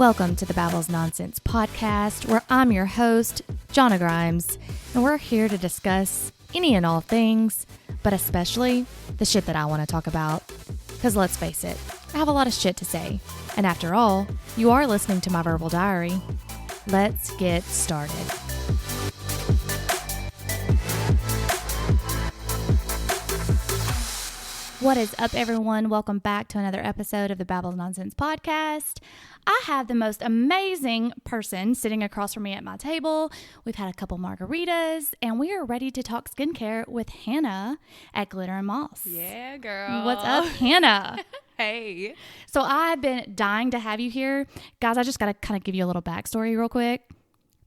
Welcome to the Babbles Nonsense podcast, where I'm your host, Jonna Grimes, and we're here to discuss any and all things, but especially the shit that I want to talk about. Because let's face it, I have a lot of shit to say, and after all, you are listening to my verbal diary. Let's get started. What is up, everyone? Welcome back to another episode of the Babbles Nonsense podcast. I have the most amazing person sitting across from me at my table. We've had a couple margaritas, and we are ready to talk skincare with Hannah at Glitter and Moss. Yeah, girl. What's up, Hannah? Hey. So I've been dying to have you here. Guys, I just got to kind of give you a little backstory real quick.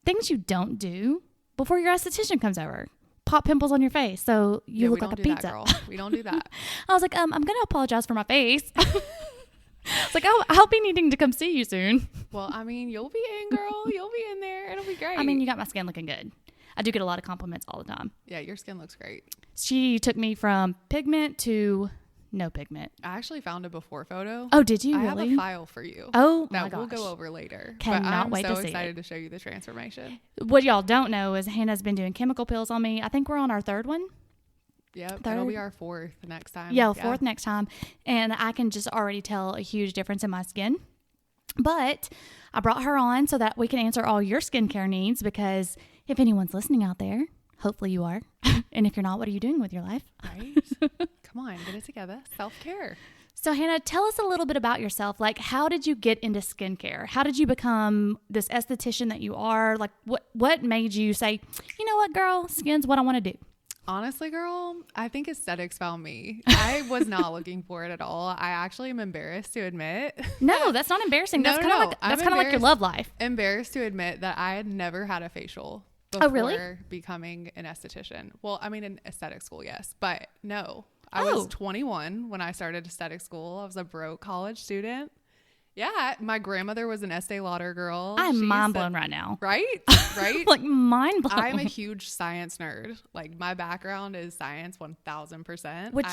Things you don't do before your esthetician comes over. Pop pimples on your face so you look like a pizza. That, girl. We don't do that. I was like, I'm going to apologize for my face. It's like, I'll be needing to come see you soon. Well, I mean, you'll be in, girl. You'll be in there. It'll be great. I mean, you got my skin looking good. I do get a lot of compliments all the time. Yeah, your skin looks great. She took me from pigment to no pigment. I actually found a before photo. Oh, did you I really? have a file for you. Oh, my that gosh. we'll go over later. Cannot wait to see it. I'm so excited to show you the transformation. What y'all don't know is Hannah's been doing chemical peels on me. I think we're on our third one. Yep, it'll be our fourth next time. Yeah, fourth next time. And I can just already tell a huge difference in my skin. But I brought her on so that we can answer all your skincare needs, because if anyone's listening out there, hopefully you are. And if you're not, what are you doing with your life? Right? Come on, get it together. Self-care. So Hannah, tell us a little bit about yourself. Like, how did you get into skincare? How did you become this esthetician that you are? Like, what made you say, you know what, girl, skin's what I want to do? Honestly, girl, I think aesthetics found me. I was not looking for it at all. I actually am embarrassed to admit. No, that's not embarrassing. That's kind of like your love life. Embarrassed to admit that I had never had a facial before becoming an esthetician. Well, I mean, in aesthetic school, yes, but no. I was 21 when I started aesthetic school. I was a broke college student. Yeah, my grandmother was an Estee Lauder girl. I'm mind blown right now. Right? Right? Like, mind blown. I'm a huge science nerd. Like, my background is science 1000%. Which,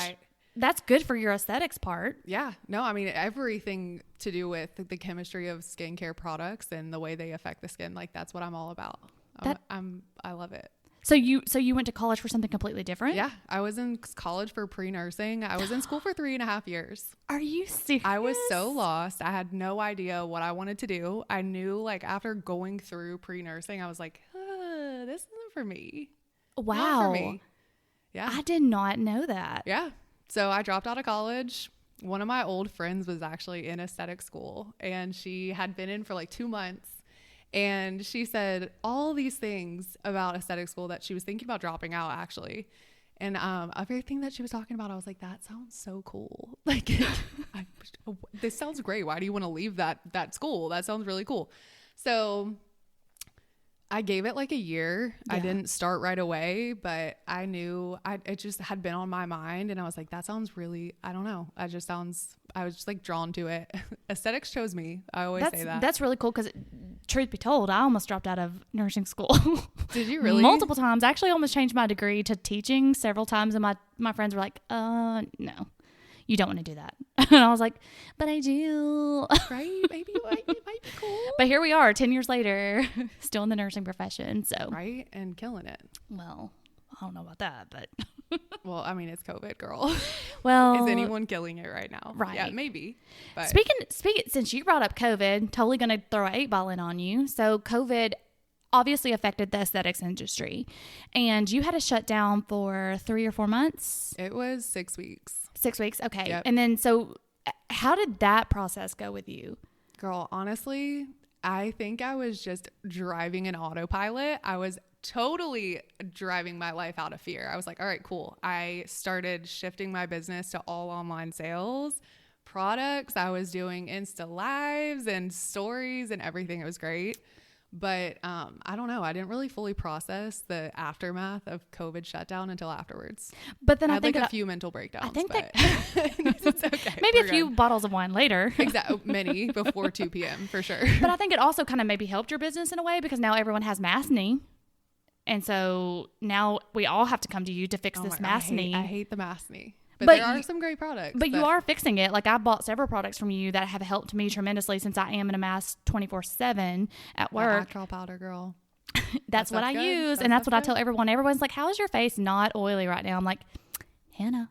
that's good for your aesthetics part. Yeah. No, I mean, everything to do with the chemistry of skincare products and the way they affect the skin. Like, that's what I'm all about. I love it. So you went to college for something completely different? Yeah. I was in college for pre-nursing. I was in school for 3.5 years. Are you serious? I was so lost. I had no idea what I wanted to do. I knew, like, after going through pre-nursing, I was like, this isn't for me. Wow. Not for me. Yeah. I did not know that. Yeah. So I dropped out of college. One of my old friends was actually in aesthetic school, and she had been in for like 2 months. And she said all these things about aesthetic school that she was thinking about dropping out, actually. And everything that she was talking about, I was like, that sounds so cool. Like, this sounds great. Why do you want to leave that school? That sounds really cool. So I gave it like a year. Yeah. I didn't start right away, but I knew it just had been on my mind. And I was like, that sounds really, I don't know. I was just like drawn to it. Aesthetics chose me. I always say that. That's really cool, because truth be told, I almost dropped out of nursing school. Did you really? Multiple times. I actually almost changed my degree to teaching several times, and my friends were like, no, you don't want to do that. And I was like, but I do. Right? Maybe it might be cool. But here we are 10 years later, still in the nursing profession. So right? And killing it. Well, I don't know about that, but well, I mean, it's COVID, girl. Well, is anyone killing it right now? Right. Yeah, maybe. But speaking, since you brought up COVID, totally going to throw an 8-ball in on you. So COVID obviously affected the aesthetics industry, and you had to shut down for 3 or 4 months. It was 6 weeks. 6 weeks. Okay. Yep. And then, so how did that process go with you? Girl, honestly, I think I was just driving an autopilot. I was totally driving my life out of fear. I was like, all right, cool. I started shifting my business to all online sales, products. I was doing Insta lives and stories and everything. It was great. But I don't know. I didn't really fully process the aftermath of COVID shutdown until afterwards. But then I think a few mental breakdowns. I think but it's okay. Maybe a few bottles of wine later. Exactly. Many before 2 p.m. for sure. But I think it also kind of maybe helped your business in a way, because now everyone has mask knee. And so now we all have to come to you to fix this mask knee. I hate the mask knee. But there are some great products. But you are fixing it. Like I bought several products from you that have helped me tremendously since I am in a mask 24/7 at work. Acryl powder, girl. That's what I use. And that's what I tell everyone. Everyone's like, how is your face not oily right now? I'm like, Hannah,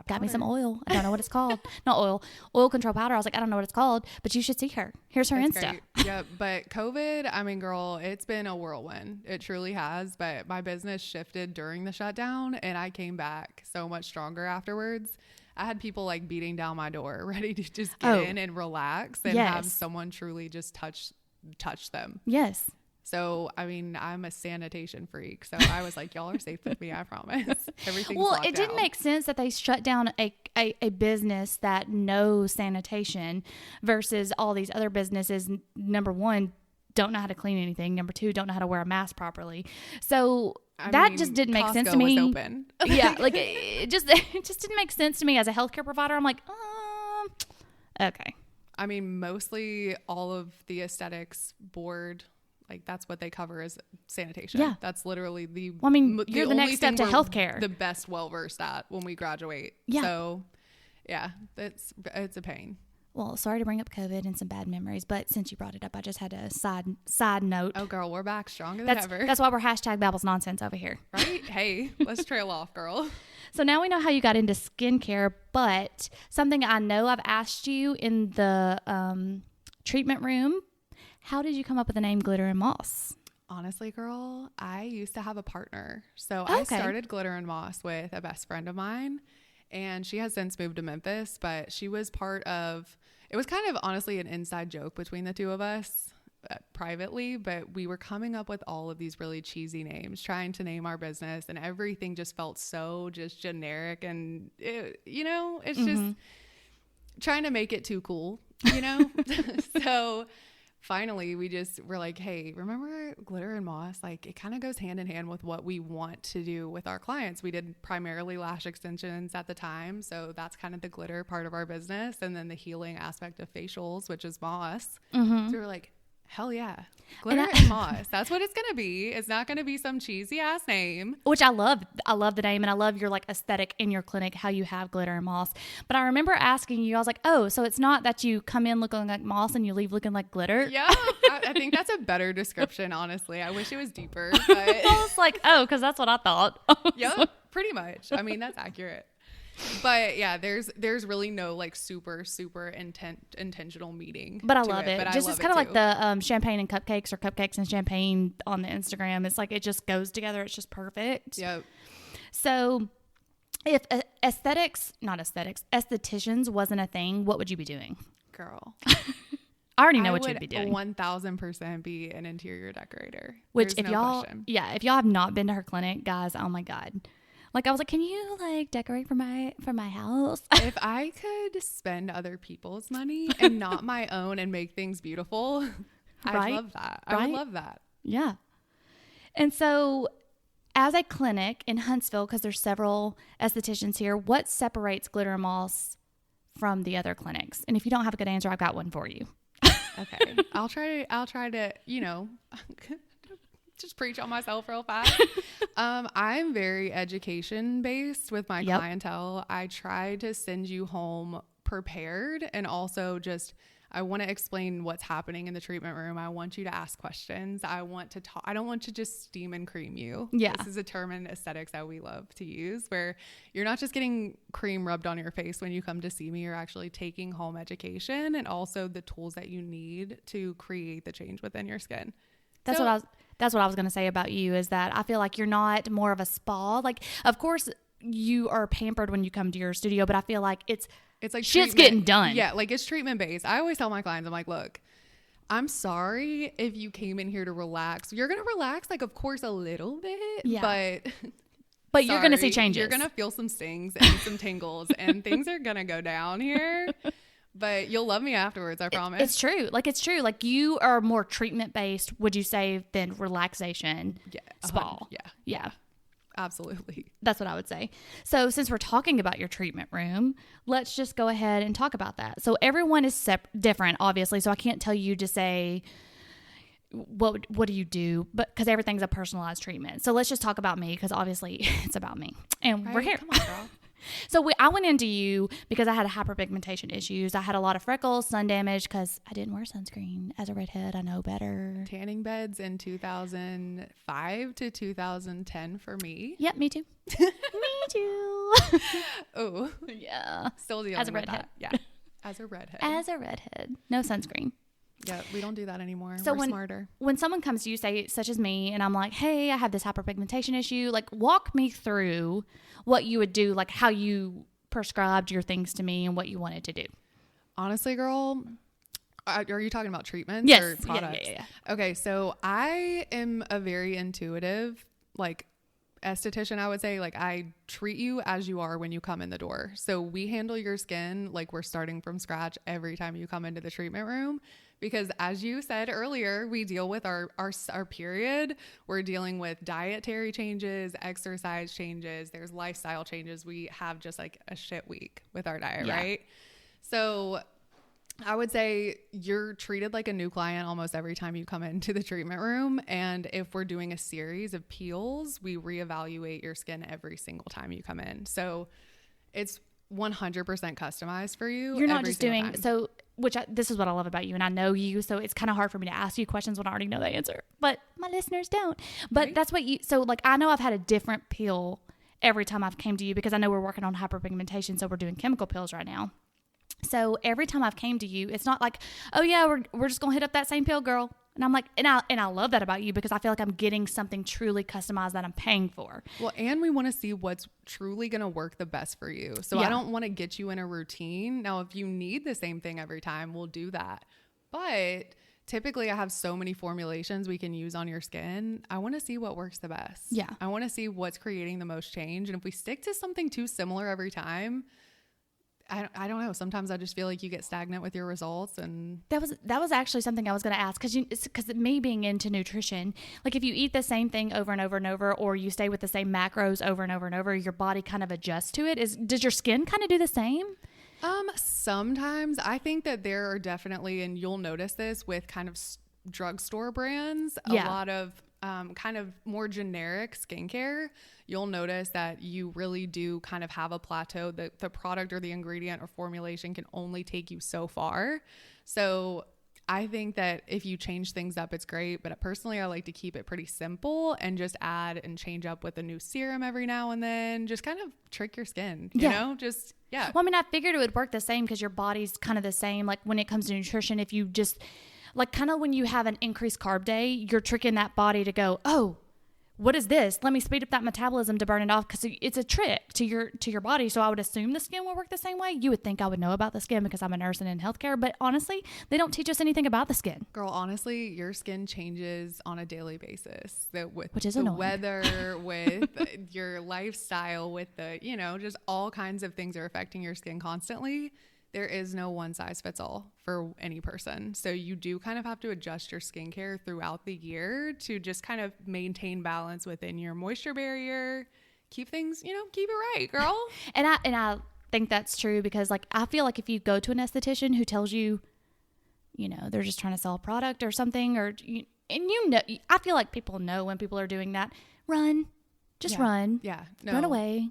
got me some oil. I don't know what it's called. Not oil. Oil control powder. I was like, I don't know what it's called, but you should see her. Here's her Insta. Yeah, but COVID, I mean, girl, it's been a whirlwind. It truly has. But my business shifted during the shutdown, and I came back so much stronger afterwards. I had people like beating down my door, ready to just get in and relax and have someone truly just touch them. Yes. So, I mean, I'm a sanitation freak. So I was like, y'all are safe with me. I promise. Everything's well, locked it didn't down. make sense that they shut down a business that knows sanitation versus all these other businesses. Number one, don't know how to clean anything. Number two, don't know how to wear a mask properly. So that just didn't make sense to me. Was open. Yeah. Like it just didn't make sense to me as a healthcare provider. I'm like, okay. I mean, mostly all of the aesthetics board, like that's what they cover is sanitation. Yeah. That's literally you're the next step to healthcare. The best well-versed at when we graduate. Yeah. So yeah, it's a pain. Well, sorry to bring up COVID and some bad memories, but since you brought it up, I just had a side note. Oh girl, we're back stronger than ever. That's why we're #Babbles Nonsense over here. Right? Hey, let's trail off, girl. So now we know how you got into skincare, but something I know I've asked you in the treatment room, how did you come up with the name Glitter and Moss? Honestly, girl, I used to have a partner. So I started Glitter and Moss with a best friend of mine, and she has since moved to Memphis, but she was part of, it was kind of honestly an inside joke between the two of us privately, but we were coming up with all of these really cheesy names, trying to name our business, and everything just felt so just generic, and it's just trying to make it too cool, So finally we're like, hey, remember Glitter and Moss? Like it kind of goes hand in hand with what we want to do with our clients. We did primarily lash extensions at the time, so that's kind of the glitter part of our business, and then the healing aspect of facials, which is Moss. So we were like, hell yeah, Glitter and Moss. That's what it's gonna be. It's not gonna be some cheesy ass name. Which I love. I love the name, and I love your like aesthetic in your clinic, how you have glitter and moss. But I remember asking you, I was like, oh, so it's not that you come in looking like moss and you leave looking like glitter? Yeah, I think that's a better description, honestly. I wish it was deeper. But I was like, oh, because that's what I thought. Yep, pretty much. I mean, that's accurate. But yeah, there's really no like super intentional meaning. But I love it. Just it's kind of like the champagne and cupcakes, or cupcakes and champagne on the Instagram. It's like it just goes together. It's just perfect. Yep. So if estheticians wasn't a thing, what would you be doing? Girl. I already know what you'd be doing. 1000% be an interior decorator. Which if y'all have not been to her clinic, guys, oh my God. Like I was like, can you like decorate for my house? If I could spend other people's money and not my own and make things beautiful, I'd love that. I would love that. Yeah. And so as a clinic in Huntsville, because there's several estheticians here, what separates Glitter and Moss from the other clinics? And if you don't have a good answer, I've got one for you. Okay. I'll try to, just preach on myself real fast. I'm very education based with my clientele. I try to send you home prepared, and also just I want to explain what's happening in the treatment room. I want you to ask questions. I want to talk. I don't want to just steam and cream you. Yeah. This is a term in aesthetics that we love to use, where you're not just getting cream rubbed on your face when you come to see me. You're actually taking home education and also the tools that you need to create the change within your skin. That's what I was going to say about you, is that I feel like you're not more of a spa. Like, of course you are pampered when you come to your studio, but I feel like it's like shit's getting done. Yeah. Like it's treatment based. I always tell my clients, I'm like, look, I'm sorry if you came in here to relax. You're going to relax, like, of course, a little bit, but you're going to see changes. You're going to feel some stings and some tingles and things are going to go down here. But you'll love me afterwards, I promise. It's true. Like you are more treatment based, would you say, than relaxation spa? Yeah. Absolutely. That's what I would say. So since we're talking about your treatment room, let's just go ahead and talk about that. So everyone is different, obviously. So I can't tell you to say, what do you do? But because everything's a personalized treatment. So let's just talk about me, because obviously it's about me. And we're here. Come on, girl. So I went into you because I had hyperpigmentation issues. I had a lot of freckles, sun damage because I didn't wear sunscreen. As a redhead, I know better. Tanning beds in 2005 to 2010 for me. Yep, me too. Me too. Oh, yeah. Still dealing As a with redhead. that. Yeah. As a redhead. As a redhead. No sunscreen. Yeah, we don't do that anymore. So We're smarter. When someone comes to you, say, such as me, and I'm like, hey, I have this hyperpigmentation issue, like walk me through what you would do, like how you prescribed your things to me and what you wanted to do. Honestly, girl, are you talking about treatments Yes. or products? Yeah. Okay, so I am a very intuitive, like, esthetician, I would say. Like, I treat you as you are when you come in the door. So we handle your skin like we're starting from scratch every time you come into the treatment room. Because as you said earlier, we deal with our period. We're dealing with dietary changes, exercise changes. There's lifestyle changes. We have just like a shit week with our diet, right? So I would say you're treated like a new client almost every time you come into the treatment room. And if we're doing a series of peels, we reevaluate your skin every single time you come in. So it's 100% customized for you. You're not just doing so. This is what I love about you, and I know you, so it's kind of hard for me to ask you questions when I already know the answer, but my listeners don't. But right? That's what you, so like, I know I've had a different peel every time I've came to you because I know we're working on hyperpigmentation, so we're doing chemical peels right now. So every time I've came to you, it's not like, oh yeah, we're just gonna hit up that same pill, girl. And I'm like, and I love that about you because I feel like I'm getting something truly customized that I'm paying for. Well, and we want to see what's truly going to work the best for you. So I don't want to get you in a routine. Now, if you need the same thing every time, we'll do that. But typically I have so many formulations we can use on your skin. I want to see what works the best. Yeah. I want to see what's creating the most change. And if we stick to something too similar every time, I don't know. Sometimes I just feel like you get stagnant with your results. And that was actually something I was going to ask because me being into nutrition, like if you eat the same thing over and over and over, or you stay with the same macros over and over and over, your body kind of adjusts to it. Does your skin kind of do the same? Sometimes I think that there are definitely, and you'll notice this with kind of drugstore brands, a lot of kind of more generic skincare, you'll notice that you really do kind of have a plateau. That the product or the ingredient or formulation can only take you so far. So I think that if you change things up, it's great. But personally, I like to keep it pretty simple and just add and change up with a new serum every now and then. Just kind of trick your skin, you know, just, yeah. Well, I mean, I figured it would work the same because your body's kind of the same. Like when it comes to nutrition, if you just like kind of when you have an increased carb day, you're tricking that body to go, oh, what is this? Let me speed up that metabolism to burn it off because it's a trick to your body. So I would assume the skin will work the same way. You would think I would know about the skin because I'm a nurse and in healthcare, but honestly, they don't teach us anything about the skin. Girl, honestly, your skin changes on a daily basis. Which is the annoying. Weather, with your lifestyle, with the, you know, just all kinds of things are affecting your skin constantly. There is no one size fits all for any person. So you do kind of have to adjust your skincare throughout the year to just kind of maintain balance within your moisture barrier, keep things, you know, keep it right, girl. And I think that's true because like, I feel like if you go to an esthetician who tells you, you know, they're just trying to sell a product or something, or, you know, I feel like people know when people are doing that, run. Yeah. No. Run away.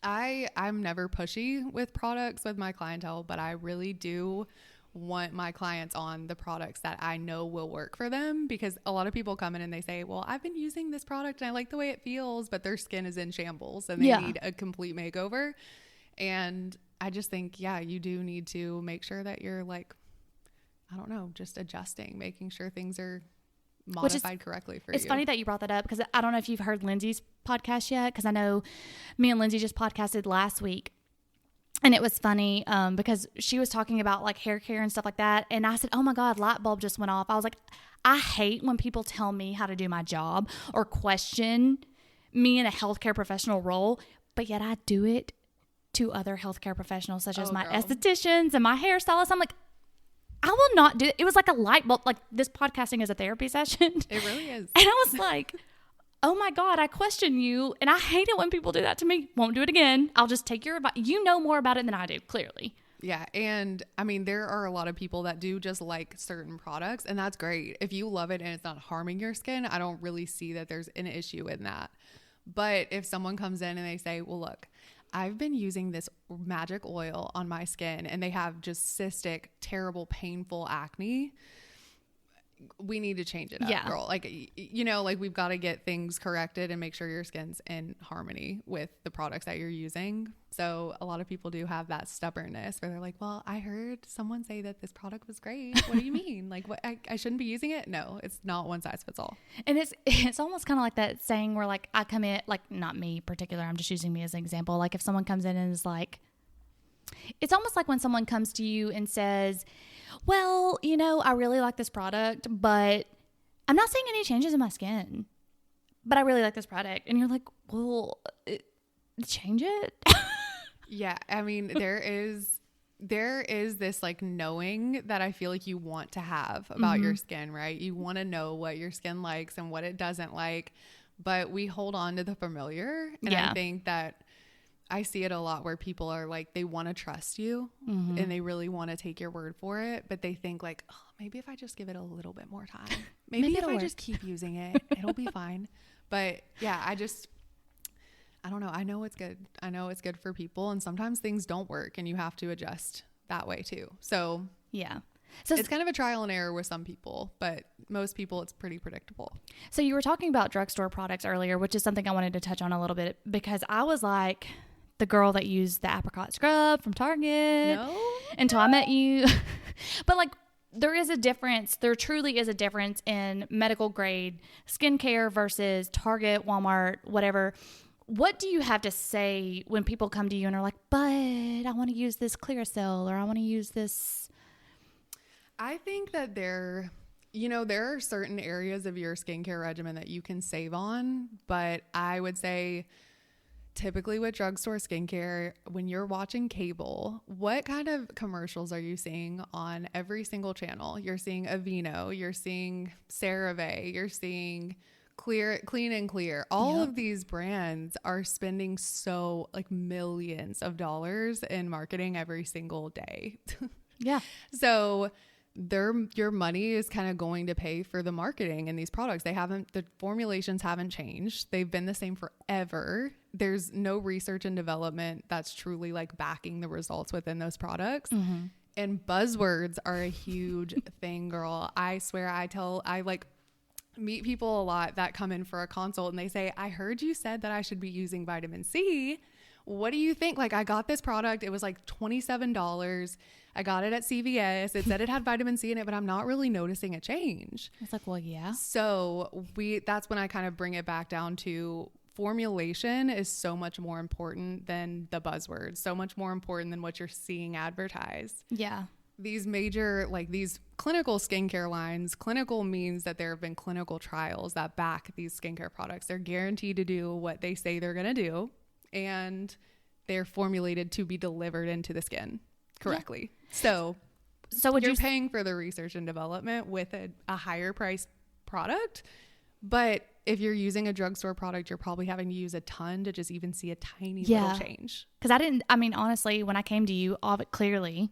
I'm never pushy with products with my clientele, but I really do want my clients on the products that I know will work for them, because a lot of people come in and they say, well, I've been using this product and I like the way it feels, but their skin is in shambles and they need a complete makeover. And I just think, you do need to make sure that you're like, I don't know, just adjusting, making sure things are modified correctly for you. It's funny that you brought that up because I don't know if you've heard Lindsay's podcast yet, because I know me and Lindsay just podcasted last week, and it was funny because she was talking about like hair care and stuff like that, and I said, oh my God, light bulb just went off. I was like, I hate when people tell me how to do my job or question me in a healthcare professional role, but yet I do it to other healthcare professionals such as my estheticians and my hairstylists. I'm like, I will not do it. It was like a light bulb. Like, this podcasting is a therapy session. It really is. And I was like, oh my God, I question you. And I hate it when people do that to me. Won't do it again. I'll just take your advice. You know more about it than I do, clearly. Yeah. And I mean, there are a lot of people that do just like certain products, and that's great. If you love it and it's not harming your skin, I don't really see that there's an issue in that. But if someone comes in and they say, well, look, I've been using this magic oil on my skin and they have just cystic, terrible, painful acne. We need to change it up, girl. Like, you know, like we've got to get things corrected and make sure your skin's in harmony with the products that you're using. So a lot of people do have that stubbornness where they're like, well, I heard someone say that this product was great. What do you mean? Like, what, I shouldn't be using it? No, it's not one size fits all. And it's almost kind of like that saying where like I come in, like not me particular, I'm just using me as an example. Like if someone comes in and is like, it's almost like when someone comes to you and says, well, you know, I really like this product, but I'm not seeing any changes in my skin, but I really like this product. And you're like, well, change it. Yeah. I mean, there is this like knowing that I feel like you want to have about your skin, right? You want to know what your skin likes and what it doesn't like, but we hold on to the familiar. And I think that I see it a lot where people are like, they want to trust you and they really want to take your word for it. But they think like, oh, maybe if I just give it a little bit more time, maybe if I just keep using it, it'll be fine. But yeah, I don't know. I know it's good. I know it's good for people. And sometimes things don't work and you have to adjust that way too. So yeah. So it's kind of a trial and error with some people, but most people it's pretty predictable. So you were talking about drugstore products earlier, which is something I wanted to touch on a little bit because I was like the girl that used the apricot scrub from Target until I met you. But like there is a difference. There truly is a difference in medical grade skincare versus Target, Walmart, whatever. What do you have to say when people come to you and are like, but I want to use this Clearasil or I want to use this? I think that there are certain areas of your skincare regimen that you can save on, but I would say typically with drugstore skincare, when you're watching cable, what kind of commercials are you seeing on every single channel? You're seeing Aveeno, you're seeing CeraVe, you're seeing Clean and Clear. All of these brands are spending so like millions of dollars in marketing every single day. Yeah. So your money is kind of going to pay for the marketing in these products. The formulations haven't changed. They've been the same forever. There's no research and development that's truly like backing the results within those products. And buzzwords are a huge thing, girl. I swear I like meet people a lot that come in for a consult and they say, I heard you said that I should be using vitamin C. What do you think? Like I got this product. It was like $27. I got it at CVS. It said it had vitamin C in it, but I'm not really noticing a change. It's like, well, yeah. So that's when I kind of bring it back down to formulation is so much more important than the buzzwords, so much more important than what you're seeing advertised. Yeah. These major, like these clinical skincare lines, clinical means that there have been clinical trials that back these skincare products. They're guaranteed to do what they say they're going to do, and they're formulated to be delivered into the skin correctly. Yeah. So would you're paying for the research and development with a higher priced product, but if you're using a drugstore product, you're probably having to use a ton to just even see a tiny little change. Because honestly, when I came to you, clearly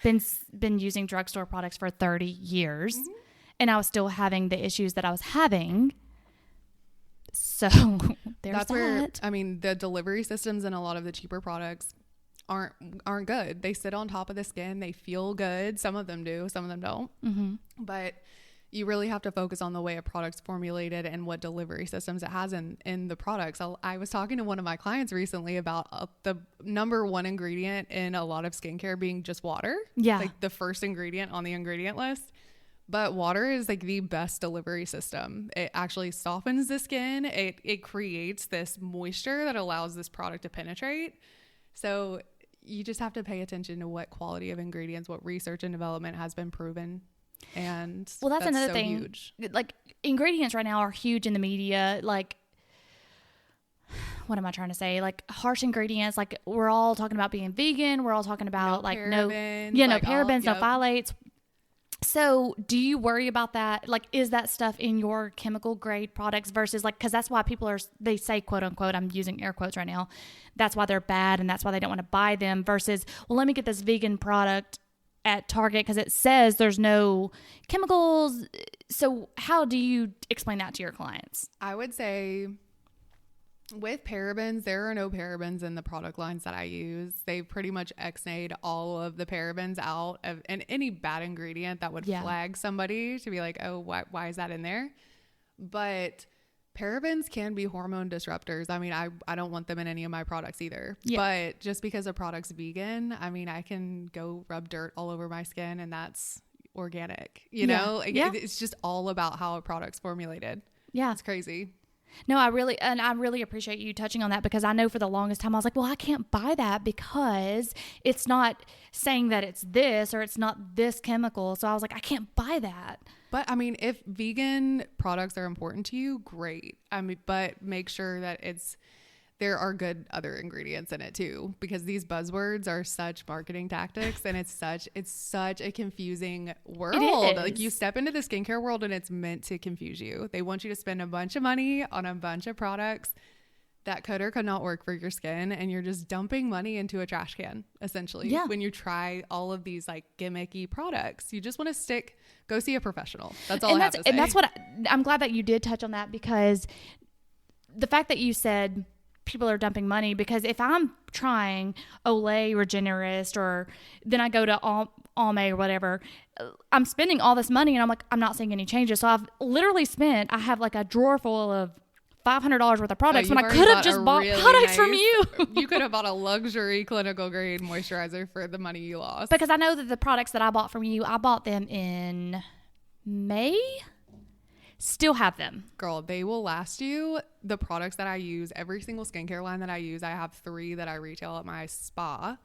been using drugstore products for 30 years and I was still having the issues that I was having. So that's where, the delivery systems in a lot of the cheaper products aren't good. They sit on top of the skin. They feel good. Some of them do, some of them don't. But you really have to focus on the way a product's formulated and what delivery systems it has in the products. I was talking to one of my clients recently about the number one ingredient in a lot of skincare being just water. Yeah. Like the first ingredient on the ingredient list. But water is like the best delivery system. It actually softens the skin. It creates this moisture that allows this product to penetrate. So you just have to pay attention to what quality of ingredients, what research and development has been proven. And well, that's another so thing. Huge. Like ingredients right now are huge in the media. Like, what am I trying to say? Like harsh ingredients. Like we're all talking about being vegan. We're all talking about no parabens, no phthalates. So do you worry about that? Like, is that stuff in your chemical grade products versus like, cause that's why people they say quote unquote, I'm using air quotes right now. That's why they're bad. And that's why they don't want to buy them versus, well, let me get this vegan product at Target because it says there's no chemicals. So how do you explain that to your clients? I would say With parabens, there are no parabens in the product lines that I use. They pretty much X-nayed all of the parabens out of and any bad ingredient that would flag somebody to be like, oh, why is that in there? But parabens can be hormone disruptors. I mean, I don't want them in any of my products either. Yeah. But just because a product's vegan, I mean, I can go rub dirt all over my skin and that's organic, you know? It's just all about how a product's formulated. Yeah. It's crazy. No, I really appreciate you touching on that, because I know for the longest time I was like, well, I can't buy that because it's not saying that it's this or it's not this chemical. So I was like, I can't buy that. But I mean, if vegan products are important to you, great. I mean, but make sure that there are good other ingredients in it too, because these buzzwords are such marketing tactics and it's such a confusing world. It is. Like, you step into the skincare world and it's meant to confuse you. They want you to spend a bunch of money on a bunch of products that could or could not work for your skin, and you're just dumping money into a trash can essentially. Yeah. When you try all of these like gimmicky products, you just want to go see a professional. That's all I have to say. And that's what I'm glad that you did touch on that, because the fact that you said people are dumping money, because if I'm trying Olay or Generist, or then I go to Almay or whatever, I'm spending all this money and I'm like, I'm not seeing any changes. So I've literally I have like a drawer full of $500 worth of products when I could have just bought products from you. You could have bought a luxury clinical grade moisturizer for the money you lost. Because I know that the products that I bought from you, I bought them in May. Still have them. Girl, they will last you. The products that I use, every single skincare line that I use, I have 3 that I retail at my spa,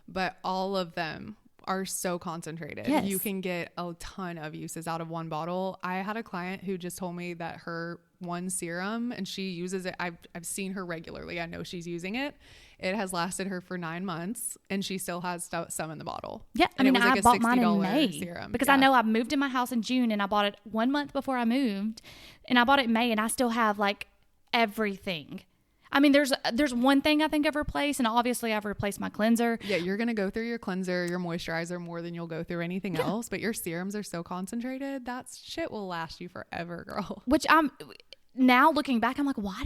but all of them are so concentrated. Yes. You can get a ton of uses out of one bottle. I had a client who just told me that her one serum, and she uses it. I've seen her regularly. I know she's using it. It has lasted her for 9 months, and she still has some in the bottle. Yeah, I mean, I bought mine in May serum. Because I know I moved in my house in June, and I bought it 1 month before I moved, and I bought it in May, and I still have like everything. I mean, there's one thing I think I've replaced, and obviously I've replaced my cleanser. Yeah, you're going to go through your cleanser, your moisturizer more than you'll go through anything else, but your serums are so concentrated, that shit will last you forever, girl. Which I'm now looking back, I'm like, why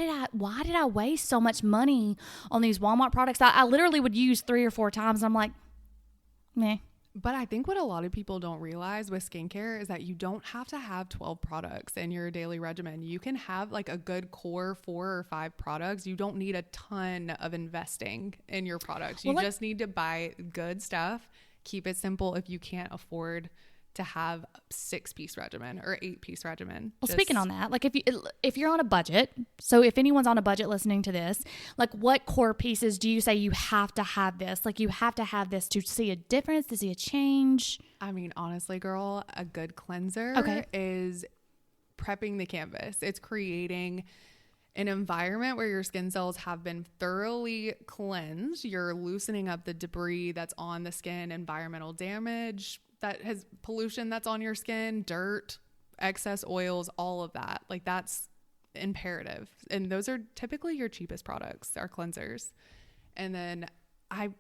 did I waste so much money on these Walmart products? I literally would use 3 or 4 times, and I'm like, meh. But I think what a lot of people don't realize with skincare is that you don't have to have 12 products in your daily regimen. You can have like a good core 4 or 5 products. You don't need a ton of investing in your products. You just need to buy good stuff. Keep it simple if you can't afford to have a 6-piece regimen or 8-piece regimen. Well, speaking on that, like if you're on a budget, so if anyone's on a budget listening to this, like what core pieces do you say you have to have this? Like you have to have this to see a difference, to see a change? I mean, honestly, girl, a good cleanser is prepping the canvas. It's creating an environment where your skin cells have been thoroughly cleansed. You're loosening up the debris that's on the skin, environmental damage, that has pollution that's on your skin, dirt, excess oils, all of that. Like that's imperative. And those are typically your cheapest products, our cleansers. And then I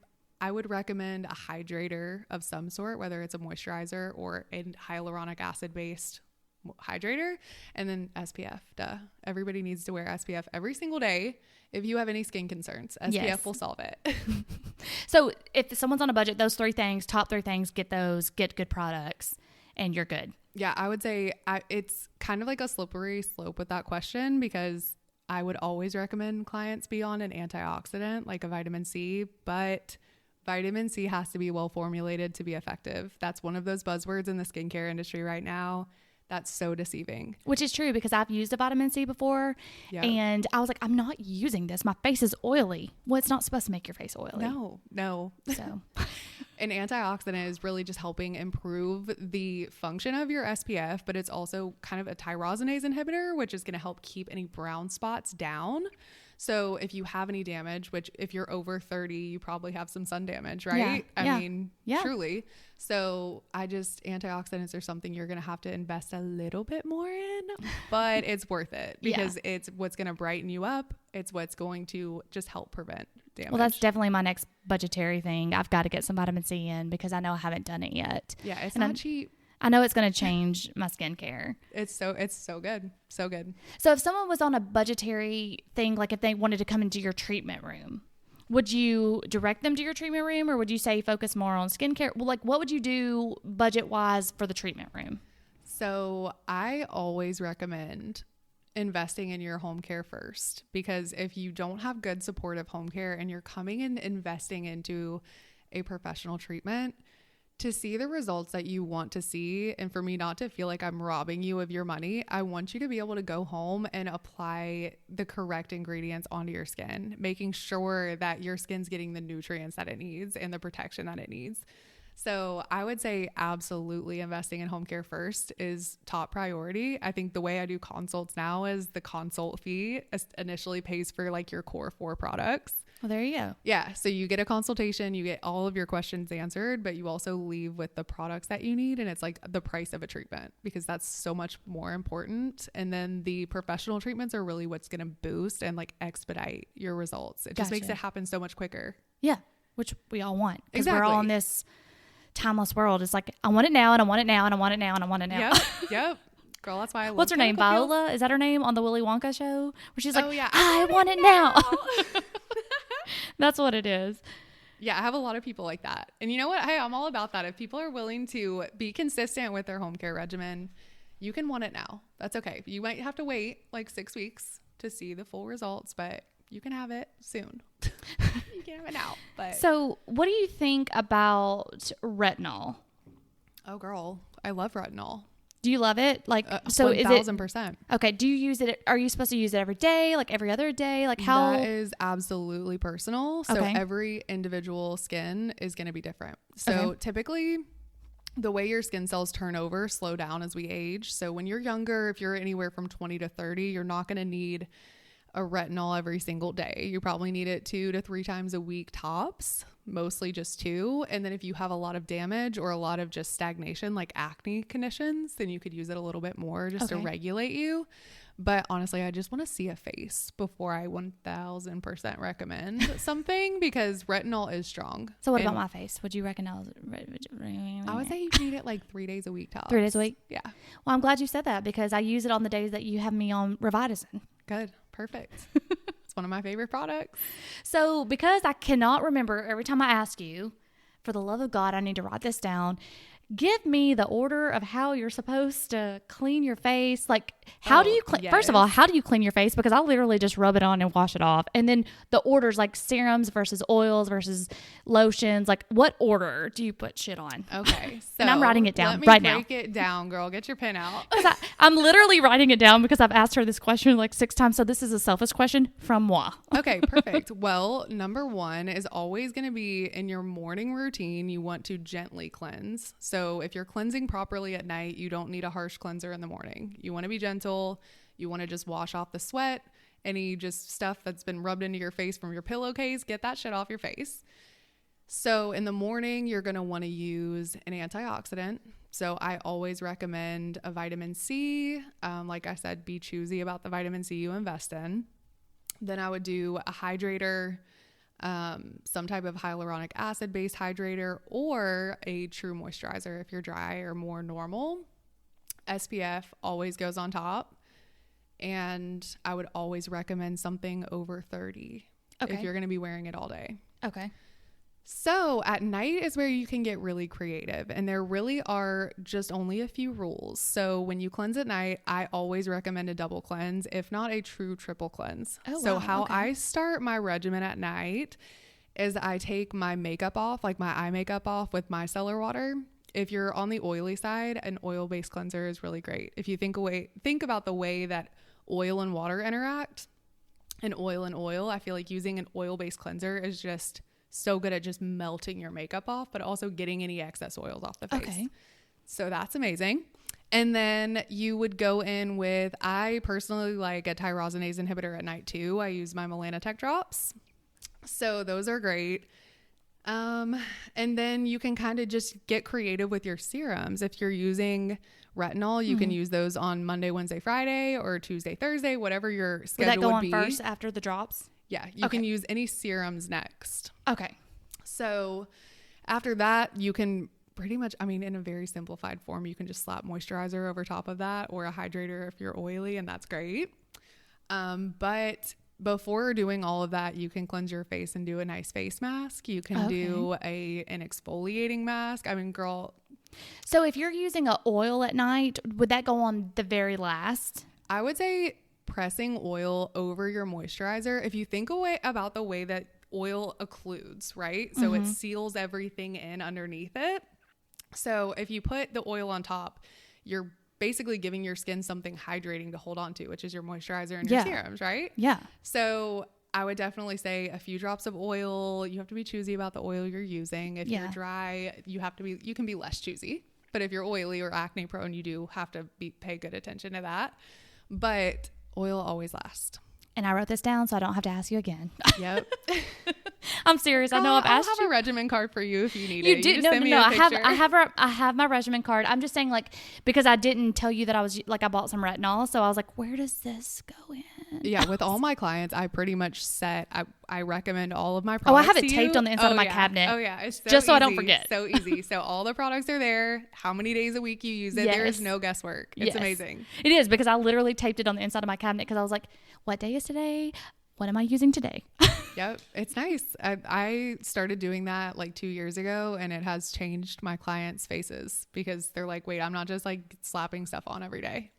would recommend a hydrator of some sort, whether it's a moisturizer or a hyaluronic acid based hydrator, and then SPF. Duh. Everybody needs to wear SPF every single day. If you have any skin concerns, SPF will solve it. So if someone's on a budget, those 3 things, top 3 things, get good products and you're good. Yeah, I would say it's kind of like a slippery slope with that question, because I would always recommend clients be on an antioxidant like a vitamin C, but vitamin C has to be well formulated to be effective. That's one of those buzzwords in the skincare industry right now. That's so deceiving. Which is true, because I've used a vitamin C before and I was like, I'm not using this. My face is oily. Well, it's not supposed to make your face oily. No. So an antioxidant is really just helping improve the function of your SPF, but it's also kind of a tyrosinase inhibitor, which is going to help keep any brown spots down. So if you have any damage, which if you're over 30, you probably have some sun damage, right? I mean, truly. So antioxidants are something you're going to have to invest a little bit more in, but it's worth it because it's what's going to brighten you up. It's what's going to just help prevent damage. Well, that's definitely my next budgetary thing. I've got to get some vitamin C in because I know I haven't done it yet. Yeah, it's not cheap. I know it's going to change my skincare. It's so good. So good. So if someone was on a budgetary thing, like if they wanted to come into your treatment room, would you direct them to your treatment room, or would you say focus more on skincare? Well, like what would you do budget wise for the treatment room? So I always recommend investing in your home care first, because if you don't have good supportive home care and you're coming and investing into a professional treatment, to see the results that you want to see, and for me not to feel like I'm robbing you of your money, I want you to be able to go home and apply the correct ingredients onto your skin, making sure that your skin's getting the nutrients that it needs and the protection that it needs. So I would say absolutely investing in home care first is top priority. I think the way I do consults now is the consult fee initially pays for like your core 4 products. Well, there you go. Yeah. So you get a consultation, you get all of your questions answered, but you also leave with the products that you need. And it's like the price of a treatment, because that's so much more important. And then the professional treatments are really what's going to boost and like expedite your results. It just makes it happen so much quicker. Yeah. Which we all want. Because exactly. we're all in this timeless world. It's like, I want it now and I want it now and I want it now and I want it now. Yep. Yep. Girl, that's why I love What's her name? chemical Viola? peels. Is that her name on the Willy Wonka show? Where she's like, Oh, yeah. I want it now. That's what it is. Yeah, I have a lot of people like that. And you know what? Hey, I'm all about that. If people are willing to be consistent with their home care regimen, you can want it now. That's okay. You might have to wait like 6 weeks to see the full results, but you can have it soon. You can have it now. But So what do you think about retinol? oh, girl, I love retinol. Do you love it? Like, so is it 1000%. okay? Do you use it? Are you supposed to use it every day? Like every other day? Like how? That is absolutely personal. So Okay. every individual skin is going to be different. So Okay. typically the way your skin cells turn over slow down as we age. So when you're younger, if you're anywhere from 20 to 30, you're not going to need a retinol every single day. You probably need it 2 to 3 times a week tops, mostly just 2. And then if you have a lot of damage or a lot of just stagnation, like acne conditions, then you could use it a little bit more just to regulate you. But honestly, I just want to see a face before I 1000% recommend something, because retinol is strong. So what And about my face? Would you recognize? I would say you need it like 3 days a week tops. 3 days a week? Yeah. Well, I'm glad you said that because I use it on the days that you have me on Revitazine. Good. Perfect. It's one of my favorite products. So because I cannot remember every time I ask you, for the love of God, I need to write this down. Give me the order of how you're supposed to clean your face. Like, how do you clean? First of all, how do you clean your face? Because I literally just rub it on and wash it off. And then the orders, like serums versus oils versus lotions. Like, what order do you put shit on? Okay. So and I'm writing it down right now. Break it down, girl. Get your pen out. I'm literally writing it down because I've asked her this question like 6 times. So this is a selfish question from moi. Okay, perfect. Well, number 1 is always going to be in your morning routine. You want to gently cleanse. So if you're cleansing properly at night, you don't need a harsh cleanser in the morning. You want to be gentle. You want to just wash off the sweat, any just stuff that's been rubbed into your face from your pillowcase, get that shit off your face. So in the morning, you're going to want to use an antioxidant. So I always recommend a vitamin C. Like I said, be choosy about the vitamin C you invest in. Then I would do a hydrator, some type of hyaluronic acid based hydrator, or a true moisturizer if you're dry or more normal. SPF always goes on top. And I would always recommend something over 30 if you're going to be wearing it all day. Okay. So at night is where you can get really creative, and there really are just only a few rules. So when you cleanse at night, I always recommend a double cleanse, if not a true triple cleanse. So how I start my regimen at night is I take my makeup off, like my eye makeup off, with micellar water. If you're on the oily side, an oil-based cleanser is really great. If you think about the way that oil and water interact, and oil, I feel like using an oil-based cleanser is just so good at just melting your makeup off, but also getting any excess oils off the face. Okay. So that's amazing. And then you would go in with, I personally like a tyrosinase inhibitor at night too. I use my Melanotech drops. So those are great. And then you can kind of just get creative with your serums. If you're using retinol, you can use those on Monday, Wednesday, Friday, or Tuesday, Thursday, whatever your schedule would be. Would that go on first after the drops? Yeah, you can use any serums next. Okay. So after that, you can pretty much, I mean, in a very simplified form, you can just slap moisturizer over top of that or a hydrator if you're oily, and that's great. But before doing all of that, you can cleanse your face and do a nice face mask. You can do an exfoliating mask. I mean, girl. So if you're using an oil at night, would that go on the very last? I would say pressing oil over your moisturizer. If you think about the way that oil occludes, right? So it seals everything in underneath it. So if you put the oil on top, you're basically giving your skin something hydrating to hold on to, which is your moisturizer and your serums, right? Yeah. So I would definitely say a few drops of oil. You have to be choosy about the oil you're using. If you're dry, you can be less choosy. But if you're oily or acne prone, you do have to pay good attention to that. But oil always lasts. And I wrote this down so I don't have to ask you again. Yep. I'm serious. I know I've asked you. I'll have a regimen card for you if you need You it. do. You just send me a picture. I have my regimen card. I'm just saying, like, because I didn't tell you that I was, like, I bought some retinol. So I was like, where does this go in? Yeah. With all my clients, I pretty much I recommend all of my products. Oh, I have it taped on the inside of my cabinet. Oh, yeah. It's just so I don't forget. So easy. So all the products are there. How many days a week you use it. Yes. There is no guesswork. It's amazing. It is, because I literally taped it on the inside of my cabinet because I was like, what day is today? What am I using today? Yep. It's nice. I started doing that like 2 years ago, and it has changed my clients' faces because they're like, wait, I'm not just like slapping stuff on every day.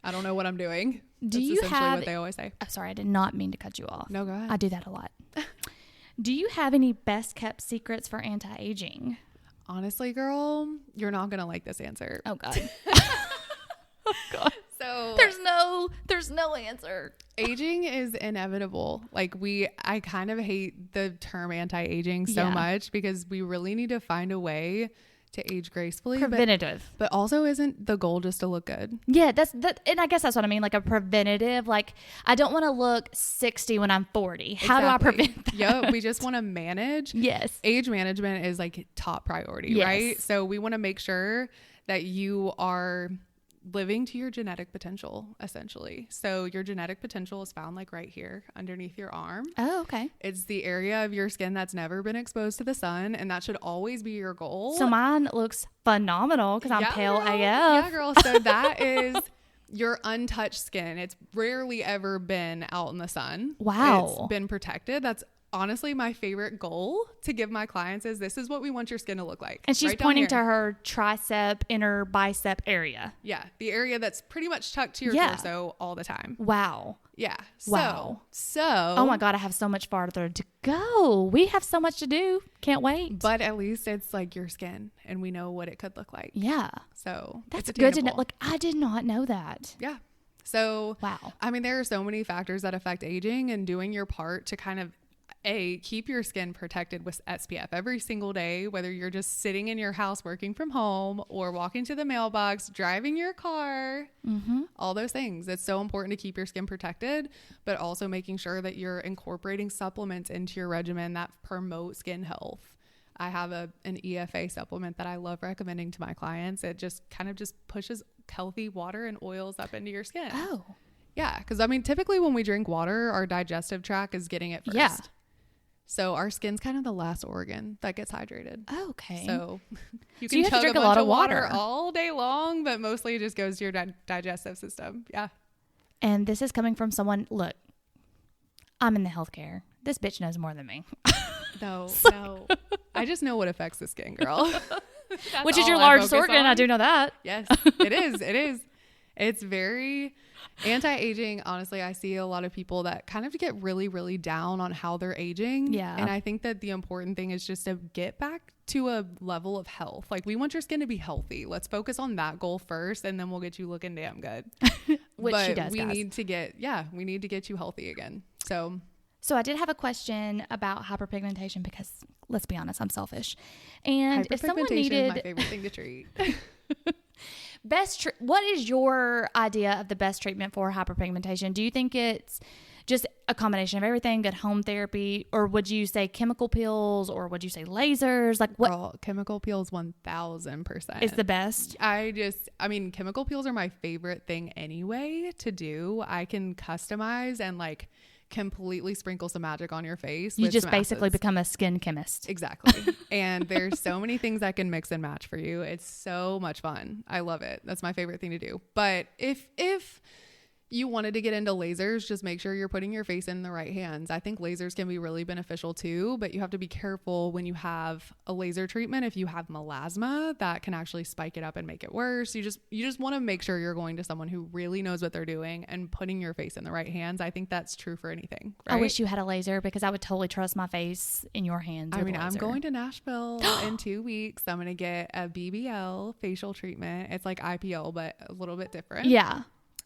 I don't know what I'm doing. That's essentially what they always say. I'm sorry, I did not mean to cut you off. No, go ahead. I do that a lot. Do you have any best kept secrets for anti-aging? Honestly, girl, you're not going to like this answer. Oh, God. Oh, God. So there's no answer. Aging is inevitable. Like I kind of hate the term anti-aging so much because we really need to find a way to age gracefully. Preventative. But also, isn't the goal just to look good? Yeah, and I guess that's what I mean. Like a preventative. Like, I don't want to look 60 when I'm 40. How do I prevent that? Yeah, we just want to manage. Yes. Age management is like top priority, right? So we want to make sure that you are living to your genetic potential, essentially. So your genetic potential is found like right here underneath your arm. Oh, okay. It's the area of your skin that's never been exposed to the sun, and that should always be your goal. So mine looks phenomenal because I'm pale AF. Yeah, girl. So that is your untouched skin. It's rarely ever been out in the sun. Wow. It's been protected. That's honestly my favorite goal to give my clients is this is what we want your skin to look like. And she's pointing to her tricep, inner bicep area. Yeah. The area that's pretty much tucked to your torso all the time. Wow. Yeah. Wow. So. Oh my God, I have so much farther to go. We have so much to do. Can't wait. But at least it's like your skin and we know what it could look like. Yeah. So that's good to know. Like, I did not know that. Yeah. So, wow. I mean, there are so many factors that affect aging, and doing your part to kind of keep your skin protected with SPF every single day, whether you're just sitting in your house working from home or walking to the mailbox, driving your car, all those things. It's so important to keep your skin protected, but also making sure that you're incorporating supplements into your regimen that promote skin health. I have an EFA supplement that I love recommending to my clients. It just kind of just pushes healthy water and oils up into your skin. Oh. Yeah, because I mean, typically when we drink water, our digestive tract is getting it first. Yeah. So our skin's kind of the last organ that gets hydrated. Okay. So you have chug to drink a a lot bunch of water all day long, but mostly it just goes to your digestive system. Yeah. And this is coming from someone, look, I'm in the healthcare. This bitch knows more than me. No. I just know what affects the skin, girl. Which is your largest organ. I do know that. Yes, it is. It is. It's very anti-aging. Honestly, I see a lot of people that kind of get really, really down on how they're aging. Yeah. And I think that the important thing is just to get back to a level of health. Like, we want your skin to be healthy. Let's focus on that goal first, and then we'll get you looking damn good. Which but she does, we need to get you healthy again. So I did have a question about hyperpigmentation because, let's be honest, I'm selfish. And if someone needed, is my favorite thing to treat. What is your idea of the best treatment for hyperpigmentation? Do you think it's just a combination of everything, good home therapy, or would you say chemical peels, or would you say lasers? Like, what? Girl, chemical peels 1000% is the best. I mean, chemical peels are my favorite thing anyway to do. I can customize and like completely sprinkle some magic on your face. You with just some basically acids. become a skin chemist. Exactly. And there's so many things I can mix and match for you. It's so much fun. I love it. That's my favorite thing to do. But if you wanted to get into lasers, just make sure you're putting your face in the right hands. I think lasers can be really beneficial too, but you have to be careful when you have a laser treatment. If you have melasma, that can actually spike it up and make it worse. You just want to make sure you're going to someone who really knows what they're doing and putting your face in the right hands. I think that's true for anything. Right? I wish you had a laser because I would totally trust my face in your hands. I mean, I'm going to Nashville in 2 weeks. I'm going to get a BBL facial treatment. It's like IPL, but a little bit different. Yeah.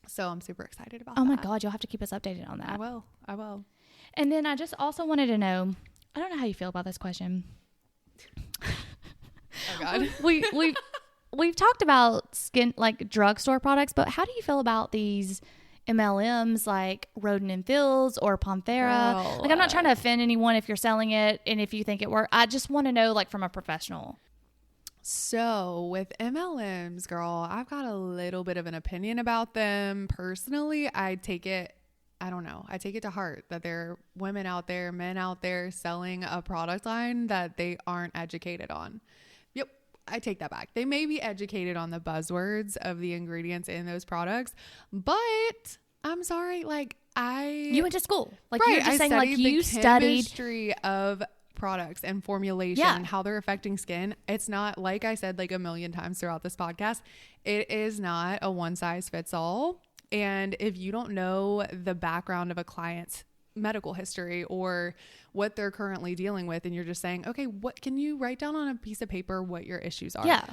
So I'm super excited about that. Oh my God, you'll have to keep us updated on that. I will. And then I just also wanted to know, I don't know how you feel about this question. Oh God. We've talked about skin, like drugstore products, but how do you feel about these MLMs like Rodin and Fields or Panthera? Girl, like, I'm not trying to offend anyone if you're selling it and if you think it works. I just want to know, like, from a professional. So with MLMs, girl, I've got a little bit of an opinion about them. Personally, I take it to heart that there are women out there, men out there selling a product line that they aren't educated on. Yep, I take that back. They may be educated on the buzzwords of the ingredients in those products, but I'm sorry, like You went to school. Like, right, you're just I saying, like, you studied chemistry of products and formulation and how they're affecting skin. It's not, like I said like a million times throughout this podcast, it is not a one size fits all. And if you don't know the background of a client's medical history or what they're currently dealing with, and you're just saying, okay, what can you write down on a piece of paper what your issues are? Yeah.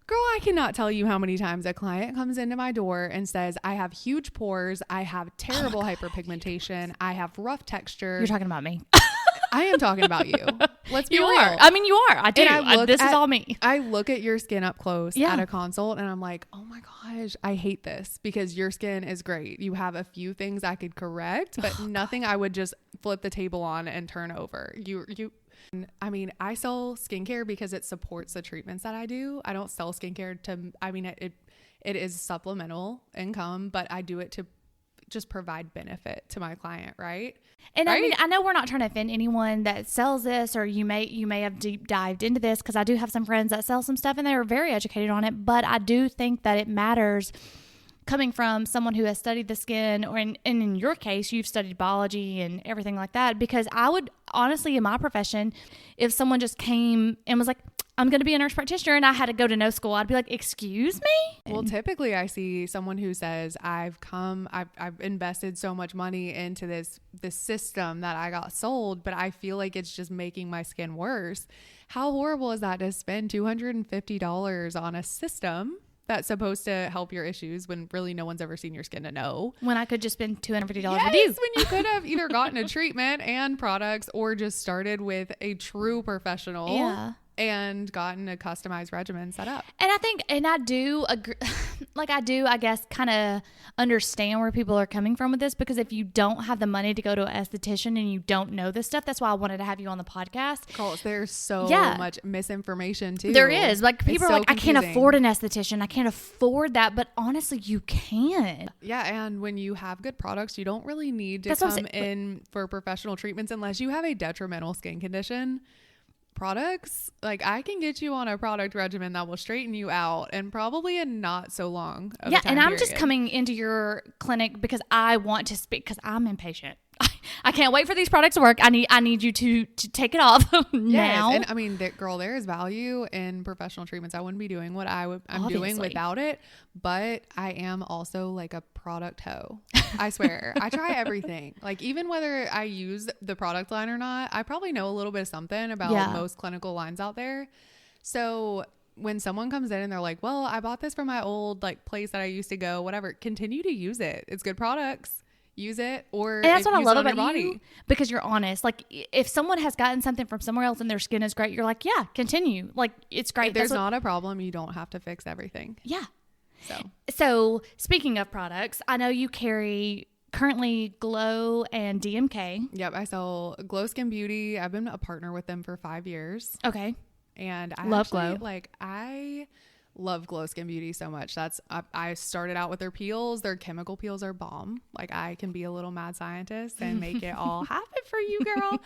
Girl, I cannot tell you how many times a client comes into my door and says, I have huge pores, I have terrible hyperpigmentation, I have rough texture. You're talking about me. I am talking about you. Let's be real. Are. I mean, you are. I do. This is all me. I look at your skin up close at a consult and I'm like, oh my gosh, I hate this because your skin is great. You have a few things I could correct, but nothing I would just flip the table on and turn over. I mean, I sell skincare because it supports the treatments that I do. I don't sell skincare it is supplemental income, but I do it to just provide benefit to my client, right? And right? I mean, I know we're not trying to offend anyone that sells this, or you may have deep dived into this, because I do have some friends that sell some stuff and they are very educated on it, but I do think that it matters coming from someone who has studied the skin, or in your case, you've studied biology and everything like that, because I would honestly, in my profession, if someone just came and was like, I'm going to be a nurse practitioner, and I had to go to no school, I'd be like, excuse me? Well, typically I see someone who says, I've invested so much money into this system that I got sold, but I feel like it's just making my skin worse. How horrible is that to spend $250 on a system that's supposed to help your issues when really no one's ever seen your skin to know? When I could just spend $250 with you. When you could have either gotten a treatment and products or just started with a true professional. Yeah. And gotten a customized regimen set up. And I think, and I do agree, I guess, kind of understand where people are coming from with this, because if you don't have the money to go to an esthetician and you don't know this stuff, that's why I wanted to have you on the podcast. Girls, there's so much misinformation too. There is. Like, people are so like, confusing. I can't afford an esthetician. I can't afford that. But honestly, you can. Yeah. And when you have good products, you don't really need to come in for professional treatments unless you have a detrimental skin condition. Products, like, I can get you on a product regimen that will straighten you out and probably in not so long of a time and I'm period. just coming into your clinic because I want to speak, because I'm impatient. I can't wait for these products to work. I need you to take it off now. Yes. And I mean, girl, there is value in professional treatments. I wouldn't be doing what I'm doing without it, but I am also like a product hoe. I swear. I try everything. Like, even whether I use the product line or not, I probably know a little bit of something about most clinical lines out there. So when someone comes in and they're like, well, I bought this from my old like place that I used to go, whatever, continue to use it. It's good products. Use it, or and that's what I love about you, because you're honest. Like, if someone has gotten something from somewhere else and their skin is great, you're like, yeah, continue. Like, it's great. If there's not a problem, you don't have to fix everything. Yeah. So speaking of products, I know you carry currently Glow and DMK. Yep, I sell Glow Skin Beauty. I've been a partner with them for 5 years. Okay. And I love Glow. Like, I love Glow Skin Beauty so much. I started out with their peels. Their chemical peels are bomb. Like, I can be a little mad scientist and make it all happen for you, girl.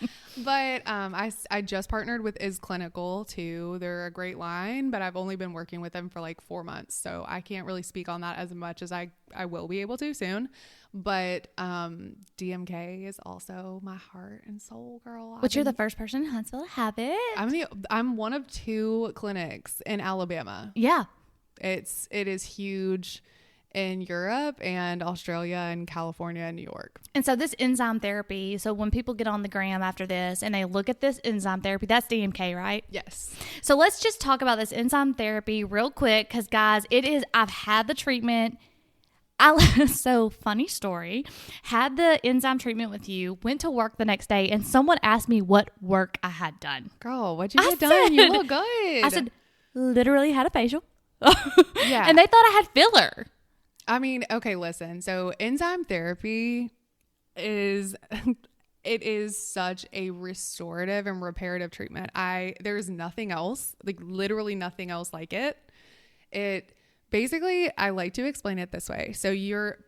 But I just partnered with Is Clinical too. They're a great line, but I've only been working with them for like 4 months, so I can't really speak on that as much as I will be able to soon. But DMK is also my heart and soul, girl. Which you're the first person in Huntsville to have it. I'm one of 2 clinics in Alabama. Yeah. It is huge in Europe and Australia and California and New York. And so this enzyme therapy, so when people get on the gram after this and they look at this enzyme therapy, that's DMK, right? Yes. So let's just talk about this enzyme therapy real quick, because guys, I've had the treatment. So funny story, had the enzyme treatment with you, went to work the next day, and someone asked me what work I had done. Girl, what'd you get done? You look good. I said, literally had a facial. Yeah. And they thought I had filler. I mean, okay, listen. So enzyme therapy is such a restorative and reparative treatment. There's nothing else, like literally nothing else like it. Basically, I like to explain it this way. So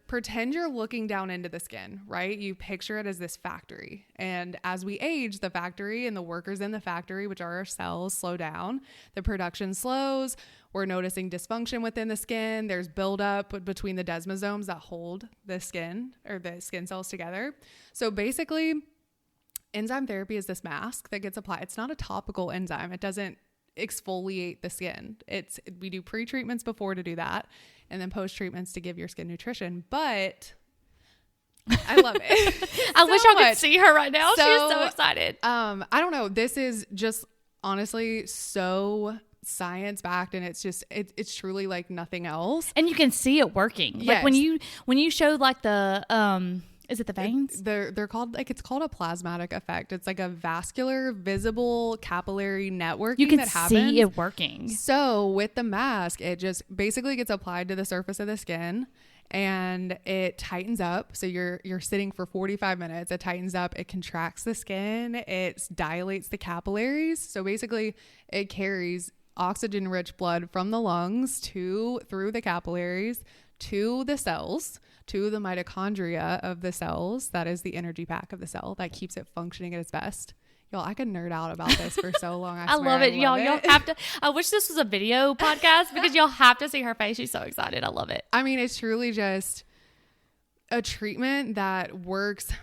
pretend you're looking down into the skin, right? You picture it as this factory. And as we age, the factory and the workers in the factory, which are our cells, slow down. The production slows. We're noticing dysfunction within the skin. There's buildup between the desmosomes that hold the skin or the skin cells together. So basically, enzyme therapy is this mask that gets applied. It's not a topical enzyme. It doesn't exfoliate the skin. We do pre-treatments before to do that, and then post-treatments to give your skin nutrition. But I love it. I wish I could see her right now. She's so excited. I don't know. This is just honestly so science-backed, and it's truly like nothing else. And you can see it working. Yes. Like when you showed like the is it the veins? They're called, like, it's called a plasmatic effect. It's like a vascular, visible capillary networking. You can that happens. see it working. So with the mask, it just basically gets applied to the surface of the skin, and it tightens up. So you're sitting for 45 minutes. It tightens up. It contracts the skin. It dilates the capillaries. So basically, it carries oxygen-rich blood from the lungs through the capillaries to the cells, to the mitochondria of the cells. That is the energy pack of the cell that keeps it functioning at its best. Y'all, I could nerd out about this for so long. I swear, love it. Y'all have to. I wish this was a video podcast because y'all have to see her face. She's so excited. I love it. I mean, it's truly just a treatment that works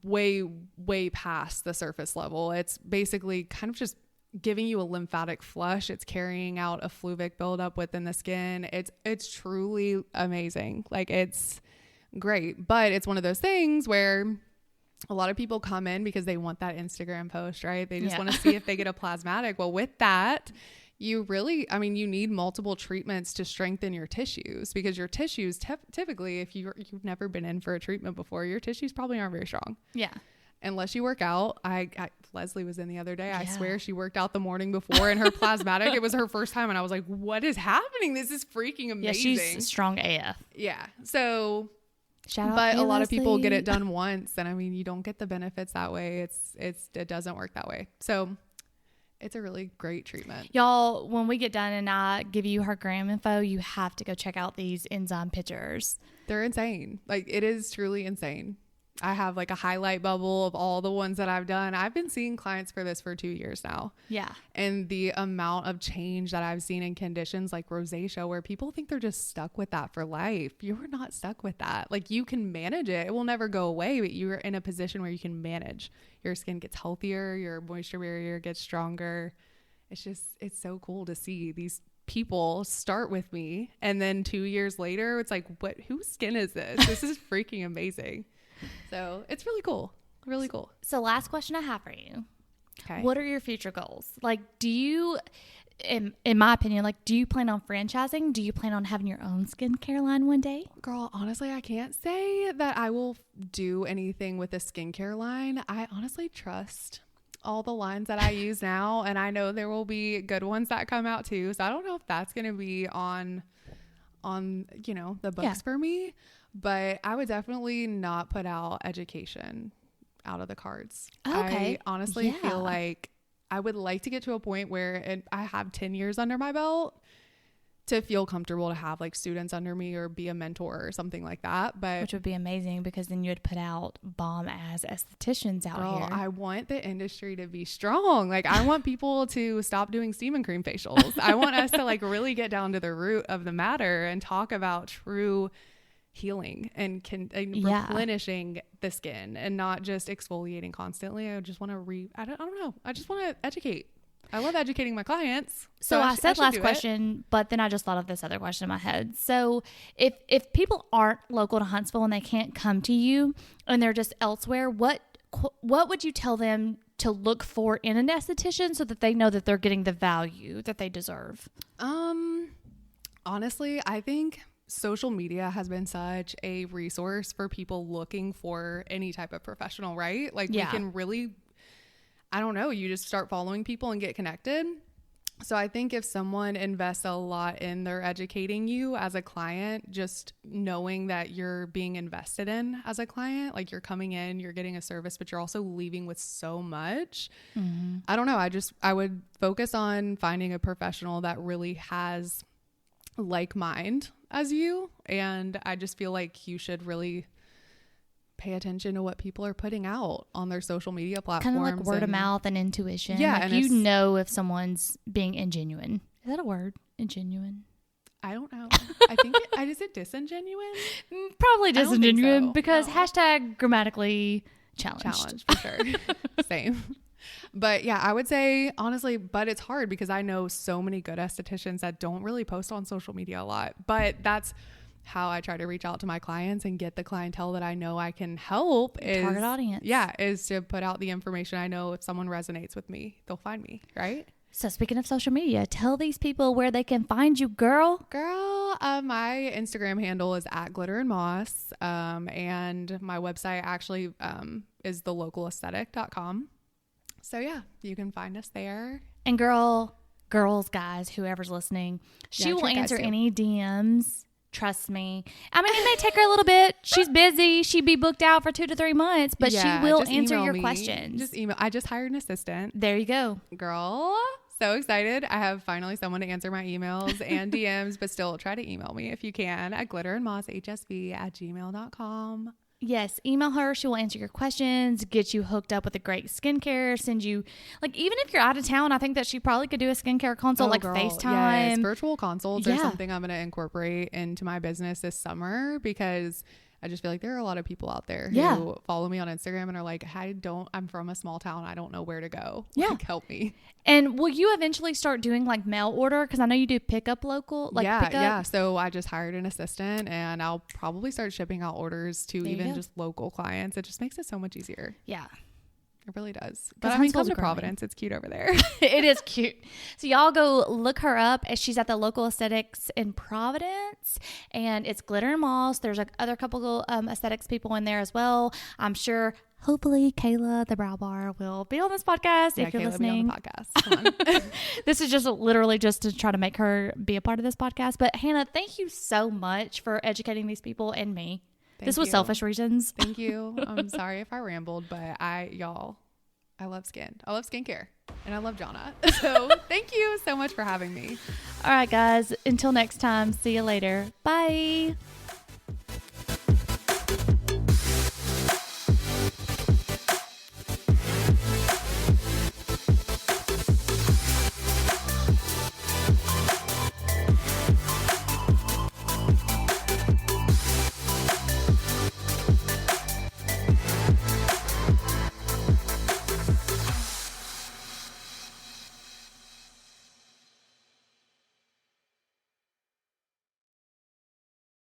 way, way past the surface level. It's basically kind of just giving you a lymphatic flush. It's carrying out a fluvic buildup within the skin. It's truly amazing. Like, it's great, but it's one of those things where a lot of people come in because they want that Instagram post, right? They just want to see if they get a plasmatic. Well, with that, you need multiple treatments to strengthen your tissues, because your tissues typically, if you've never been in for a treatment before, your tissues probably aren't very strong. Yeah. Unless you work out. Leslie was in the other day. Yeah. I swear she worked out the morning before, and her plasmatic, it was her first time. And I was like, what is happening? This is freaking amazing. Yeah, she's strong AF. Yeah. So, shout out. But a lot Leslie. of people get it done once. And I mean, you don't get the benefits that way. It doesn't work that way. So it's a really great treatment. Y'all, when we get done and I give you her gram info, you have to go check out these enzyme pictures. They're insane. Like, it is truly insane. I have like a highlight bubble of all the ones that I've done. I've been seeing clients for this for 2 years now. Yeah. And the amount of change that I've seen in conditions like rosacea, where people think they're just stuck with that for life. You're not stuck with that. Like, you can manage it. It will never go away, but you're in a position where you can manage. Your skin gets healthier. Your moisture barrier gets stronger. It's so cool to see these people start with me. And then 2 years later, it's like, whose skin is this? This is freaking amazing. So it's really cool. Really cool. So last question I have for you. Okay. What are your future goals? Like, do you, in my opinion, like, do you plan on franchising? Do you plan on having your own skincare line one day? Girl, honestly, I can't say that I will do anything with a skincare line. I honestly trust all the lines that I use now, and I know there will be good ones that come out too. So I don't know if that's going to be on the books for me. But I would definitely not put out education out of the cards. Okay. I honestly feel like I would like to get to a point where I have 10 years under my belt, to feel comfortable to have like students under me or be a mentor or something like that. But which would be amazing because then you would put out bomb ass estheticians out girl, here. I want the industry to be strong. Like I want people to stop doing steam and cream facials. I want us to like really get down to the root of the matter and talk about true healing and replenishing the skin and not just exfoliating constantly. I just want to I don't know. I just want to educate. I love educating my clients. So I said last question, but then I just thought of this other question in my head. So if people aren't local to Huntsville and they can't come to you and they're just elsewhere, what would you tell them to look for in an esthetician so that they know that they're getting the value that they deserve? Honestly, I think social media has been such a resource for people looking for any type of professional, right? Like we can really, I don't know, you just start following people and get connected. So I think if someone invests a lot in their educating you as a client, just knowing that you're being invested in as a client, like you're coming in, you're getting a service, but you're also leaving with so much. Mm-hmm. I don't know. I would focus on finding a professional that really has like mind as you. And I just feel like you should really pay attention to what people are putting out on their social media platforms. Kind of like word of mouth and intuition. Yeah. Like And you know if someone's being ingenuine. Is that a word? Ingenuine? I don't know. I think is it disingenuine? Probably disingenuine so. because No. hashtag grammatically challenged. For sure. Same. But yeah, I would say honestly, but it's hard because I know so many good estheticians that don't really post on social media a lot, but that's how I try to reach out to my clients and get the clientele that I know I can help is target audience. Yeah. Is to put out the information. I know if someone resonates with me, they'll find me. Right. So speaking of social media, tell these people where they can find you, girl. My Instagram handle is @glitterandmoss. And my website actually, is thelocalaesthetic.com. So yeah, you can find us there. And girls, guys, whoever's listening, she will answer any DMs. Trust me. I mean, it may take her a little bit. She's busy. She'd be booked out for 2 to 3 months, but she will answer your questions. Just email. I just hired an assistant. There you go. Girl, so excited. I have finally someone to answer my emails and DMs, but still try to email me if you can at glitterandmosshsv@gmail.com. Yes, email her. She will answer your questions, get you hooked up with a great skincare, send you, like, even if you're out of town, I think that she probably could do a skincare consult, FaceTime. Yes, virtual consults are something I'm going to incorporate into my business this summer because I just feel like there are a lot of people out there who follow me on Instagram and are like, I'm from a small town. I don't know where to go. Yeah. Like, help me. And will you eventually start doing like mail order? Because I know you do pickup local. Yeah. So I just hired an assistant and I'll probably start shipping out orders to even just local clients. It just makes it so much easier. Yeah. It really does. But I mean, come to Providence. It's cute over there. It is cute. So y'all go look her up. She's at the Local Aesthetics in Providence, and it's Glitter and Moss. There's other couple aesthetics people in there as well. I'm sure. Hopefully, Kayla, the brow bar, will be on this podcast if you're Kayla listening. Be on the podcast. Come on. This is just literally just to try to make her be a part of this podcast. But Hannah, thank you so much for educating these people and me. This was selfish reasons. Thank you. I'm sorry if I rambled, but I love skin. I love skincare and I love Jonna. So thank you so much for having me. All right, guys. Until next time. See you later. Bye.